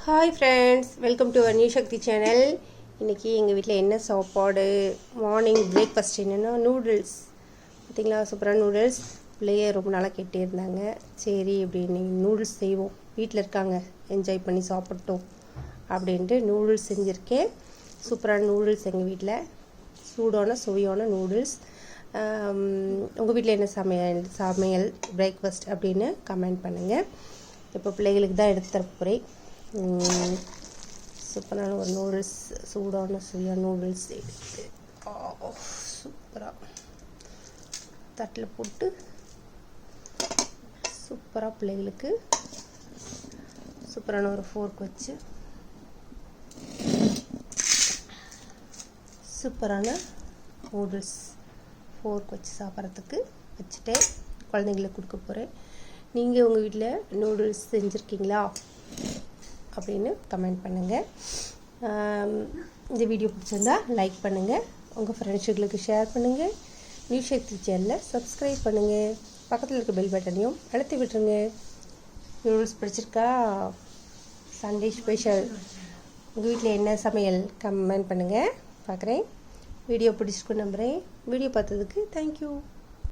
Hi friends, welcome to our new Sakthi channel. இன்றைக்கி எங்கள் வீட்டில் என்ன சாப்பாடு, மார்னிங் பிரேக்ஃபாஸ்ட் என்னென்னா நூடுல்ஸ். பார்த்திங்களா, சூப்பரான நூடுல்ஸ். பிள்ளைய ரொம்ப நாளாக கேட்டே இருந்தாங்க. சரி அப்படின்னு நூடுல்ஸ் செய்வோம், வீட்டில் இருக்காங்க என்ஜாய் பண்ணி சாப்பிட்டோம் அப்படின்ட்டு நூடுல்ஸ் செஞ்சுருக்கேன். சூப்பரான நூடுல்ஸ் எங்கள் வீட்டில், சூடான சுவையான நூடுல்ஸ். உங்கள் வீட்டில் என்ன சமையல் பிரேக்ஃபாஸ்ட் அப்படின்னு கமெண்ட் பண்ணுங்கள். இப்போ பிள்ளைகளுக்கு தான் எடுத்து தர போகிறேன். சூப்பரான ஒரு நூடுல்ஸ், சூடான சுவையான நூடுல்ஸ் எடுத்து சூப்பராக தட்டில் போட்டு சூப்பராக பிள்ளைகளுக்கு சூப்பரான ஒரு ஃபோர்க் வச்சு சூப்பரான நூடுல்ஸ் ஃபோர்க் வச்சு சாப்பிட்றதுக்கு வச்சுட்டு குழந்தைங்களுக்கு கொடுக்க போகிறேன். நீங்கள் உங்கள் வீட்டில் நூடுல்ஸ் செஞ்சுருக்கீங்களா அப்படின்னு கமெண்ட் பண்ணுங்கள். இந்த வீடியோ பிடிச்சிருந்தா லைக் பண்ணுங்கள், உங்கள் ஃப்ரெண்ட்ஸுகளுக்கு ஷேர் பண்ணுங்கள். நியூ சக்தி சேனலை சப்ஸ்கிரைப் பண்ணுங்கள், பக்கத்தில் இருக்க பெல் பட்டனையும் அழுத்தி விட்டுருங்க. நூடுல்ஸ் பிடிச்சிருக்கா? Sunday special. உங்கள் வீட்டில் என்ன சமையல் கமெண்ட் பண்ணுங்கள், பார்க்குறேன். வீடியோ பிடிச்சிருக்குன்னு நம்புகிறேன். வீடியோ பார்த்ததுக்கு தேங்க்யூ.